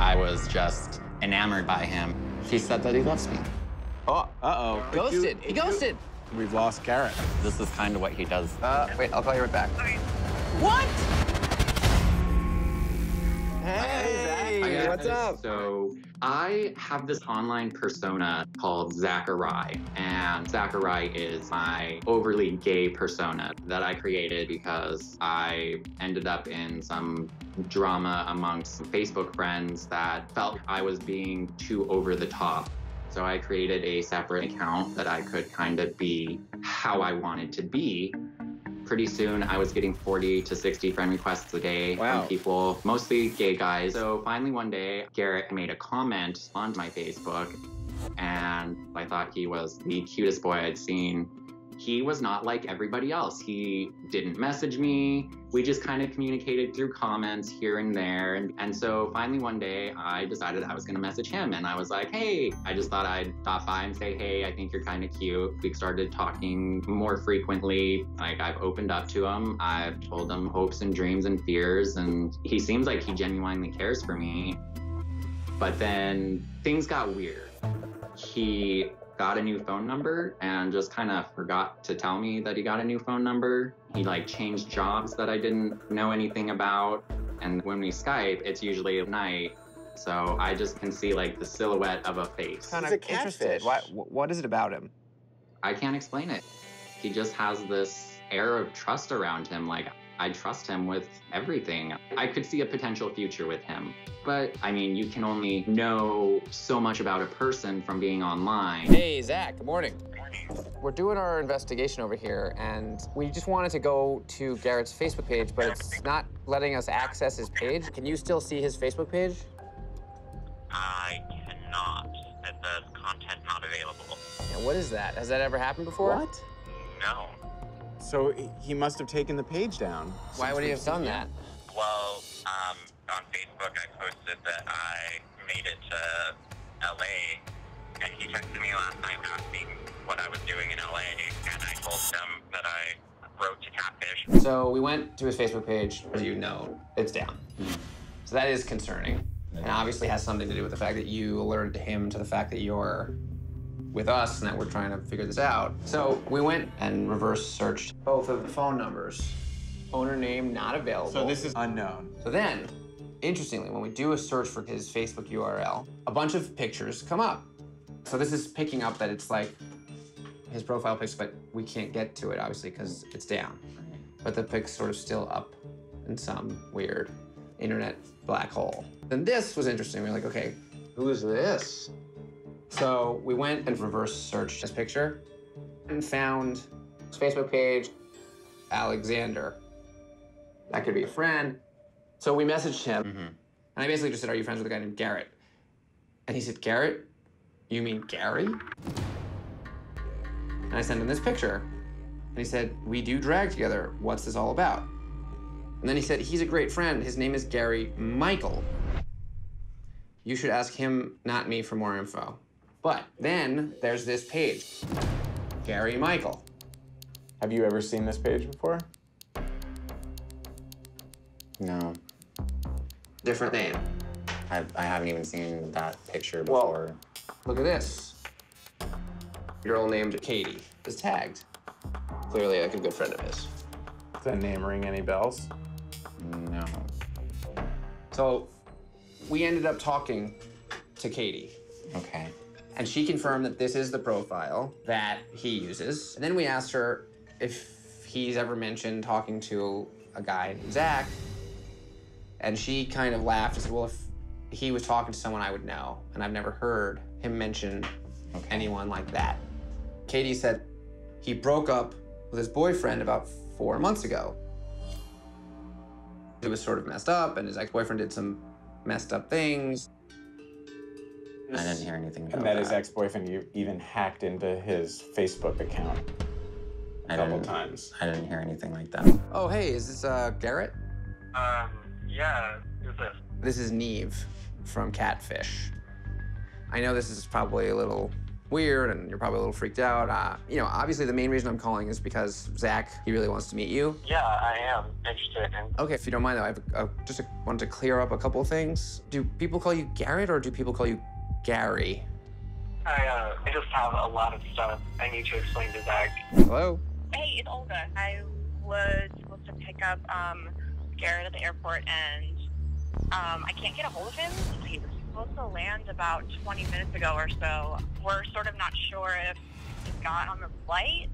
I was just enamored by him. He said that he loves me. Oh, uh-oh. Ghosted. He ghosted. We've lost Garrett. This is kind of what he does. Wait, I'll call you right back. What? Hey, what's up? So I have this online persona called Zachary, and Zachary is my overly gay persona that I created because I ended up in some drama amongst Facebook friends that felt I was being too over the top. So I created a separate account that I could kind of be how I wanted to be. Pretty soon, I was getting 40 to 60 friend requests a day from people, mostly gay guys. So finally one day, Garrett made a comment on my Facebook, and I thought he was the cutest boy I'd seen. He was not like everybody else. He didn't message me. We just kind of communicated through comments here and there. And so finally one day, I decided I was gonna message him. And I was like, hey, I just thought I'd stop by and say, hey, I think you're kind of cute. We started talking more frequently. Like, I've opened up to him. I've told him hopes and dreams and fears. And he seems like he genuinely cares for me. But then things got weird. He got a new phone number and just kind of forgot to tell me that he got a new phone number. He like changed jobs that I didn't know anything about. And when we Skype, it's usually at night. So I just can see like the silhouette of a face. Kind of interested. What is it about him? I can't explain it. He just has this air of trust around him. Like, I trust him with everything. I could see a potential future with him. But, I mean, you can only know so much about a person from being online. Hey, Zach, good morning. Good morning. We're doing our investigation over here, and we just wanted to go to Garrett's Facebook page, but it's not letting us access his page. Can you still see his Facebook page? I cannot. It says content not available. Yeah, what is that? Has that ever happened before? What? No. So he must have taken the page down. Why would he have done that? Well, on Facebook, I posted that I made it to LA, and he texted me last night asking what I was doing in LA, and I told him that I wrote to Catfish. So we went to his Facebook page. As you know, it's down. So that is concerning. And obviously has something to do with the fact that you alerted him to the fact that you're with us and that we're trying to figure this out. So we went and reverse searched both of the phone numbers. Owner name not available. So this is unknown. So then, interestingly, when we do a search for his Facebook URL, a bunch of pictures come up. So this is picking up that it's like his profile pics, but we can't get to it, obviously, because it's down. But the pic's sort of still up in some weird internet black hole. Then this was interesting. We were like, okay, who is this? So we went and reverse searched his picture and found his Facebook page, Alexander. That could be a friend. So we messaged him, and I basically just said, are you friends with a guy named Garrett? And he said, Garrett? You mean Gary? And I sent him this picture, and he said, we do drag together. What's this all about? And then he said, he's a great friend. His name is Gary Michael. You should ask him, not me, for more info. But then there's this page, Gary Michael. Have you ever seen this page before? No, Different name. I haven't even seen that picture before. Well, look at this. Girl named Katie is tagged. Clearly like a good friend of his. Does that name ring any bells? No. So we ended up talking to Katie. Okay. And she confirmed that this is the profile that he uses. And then we asked her if he's ever mentioned talking to a guy named Zach. And she kind of laughed and said, well, if he was talking to someone I would know, and I've never heard him mention anyone like that. Katie said he broke up with his boyfriend about 4 months ago. It was sort of messed up, and his ex-boyfriend did some messed up things. I didn't hear anything about And that his ex-boyfriend even hacked into his Facebook account a couple times. I didn't hear anything like that. Oh, hey, is this Garrett? Yeah, who's this? This is Neve from Catfish. I know this is probably a little weird and you're probably a little freaked out. You know, obviously the main reason I'm calling is because Zach, he really wants to meet you. Yeah, I am interested in. Okay, if you don't mind, though, I just wanted to clear up a couple of things. Do people call you Garrett or do people call you Gary? I just have a lot of stuff I need to explain to Zach. Hello? Hey, it's Olga. I was supposed to pick up Garrett at the airport, and I can't get a hold of him. He was supposed to land about 20 minutes ago or so. We're sort of not sure if he got on the flight.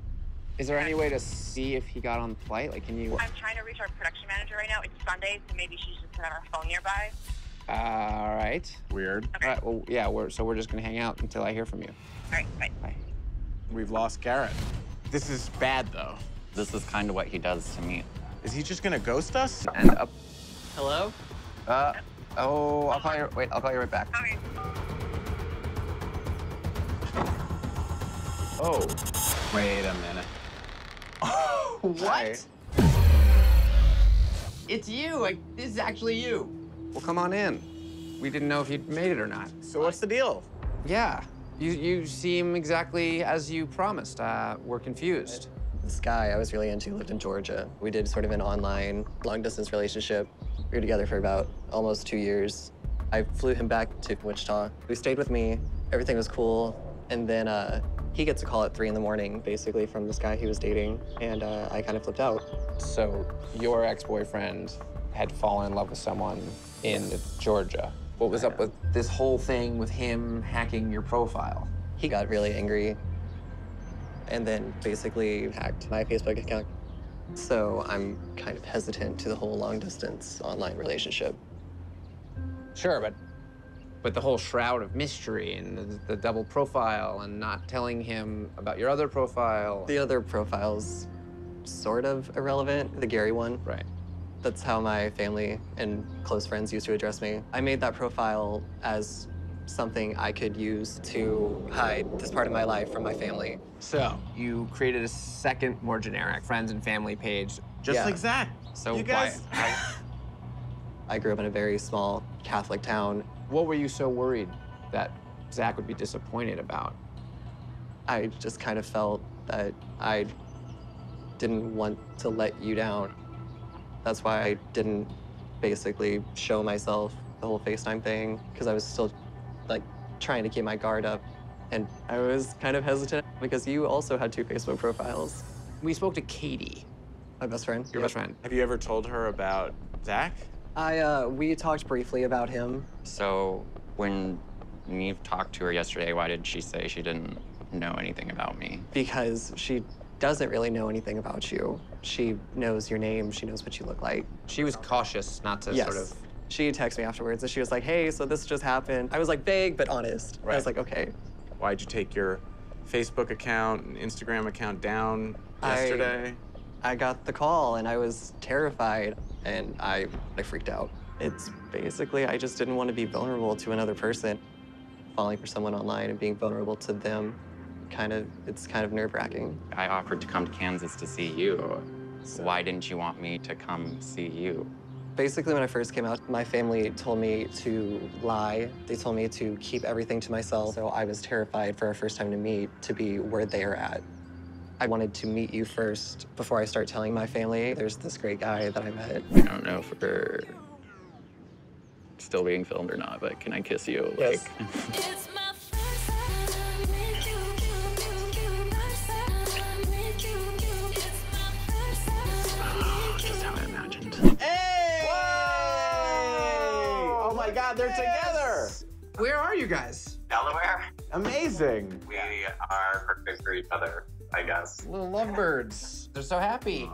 Is there any way to see if he got on the flight? Like, can you... I'm trying to reach our production manager right now. It's Sunday, so maybe she's just on her phone nearby. All right. Weird. Okay. All right, well, yeah, we're just gonna hang out until I hear from you. All right, bye. Bye. We've lost Garrett. This is bad, though. This is kind of what he does to me. Is he just gonna ghost us? And up. Hello? Oh, I'll call you, wait, I'll call you right back. Okay. Oh. Wait a minute. What? It's you. Like, this is actually you. Well, come on in. We didn't know if you'd made it or not. So what's the deal? Yeah, you seem exactly as you promised. We're confused. This guy I was really into lived in Georgia. We did sort of an online long-distance relationship. We were together for about almost 2 years. I flew him back to Wichita. He stayed with me. Everything was cool. And then he gets a call at 3 in the morning, basically, from this guy he was dating. And I kind of flipped out. So your ex-boyfriend had fallen in love with someone in Georgia. What was up with this whole thing with him hacking your profile? He got really angry and then basically hacked my Facebook account. So I'm kind of hesitant to the whole long-distance online relationship. Sure, but the whole shroud of mystery and the double profile and not telling him about your other profile. The other profile's sort of irrelevant, the Gary one. Right. That's how my family and close friends used to address me. I made that profile as something I could use to hide this part of my life from my family. So you created a second, more generic friends and family page. Just Yeah. like Zach. So you guys... I grew up in a very small Catholic town. What were you so worried that Zach would be disappointed about? I just kind of felt that I didn't want to let you down. That's why I didn't basically show myself the whole FaceTime thing, because I was still like trying to keep my guard up. And I was kind of hesitant because you also had 2 Facebook profiles. We spoke to Katie, My best friend. your best friend. Have you ever told her about Zach? We talked briefly about him. So when Neve talked to her yesterday, why did she say she didn't know anything about me? Because she doesn't really know anything about you. She knows your name, she knows what you look like. She was cautious not to sort of... She texted me afterwards and she was like, hey, so this just happened. I was like vague, but honest. I was Right. like, okay. Why'd you take your Facebook account and Instagram account down yesterday? I got the call and I was terrified and I freaked out. It's basically, I just didn't want to be vulnerable to another person. Falling for someone online and being vulnerable to them, it's kind of nerve-wracking. I offered to come to Kansas to see you. So why didn't you want me to come see you? Basically, when I first came out, my family told me to lie. They told me to keep everything to myself. So I was terrified for our first time to meet to be where they are at. I wanted to meet you first before I start telling my family. There's this great guy that I met. I don't know if we're still being filmed or not, but can I kiss you? Yes. It's my first time with you. It's my first time. Just how I imagined. Hey! Oh my God, they're together! Where are you guys? Delaware? Amazing. We are perfect for each other, I guess. Little lovebirds. They're so happy.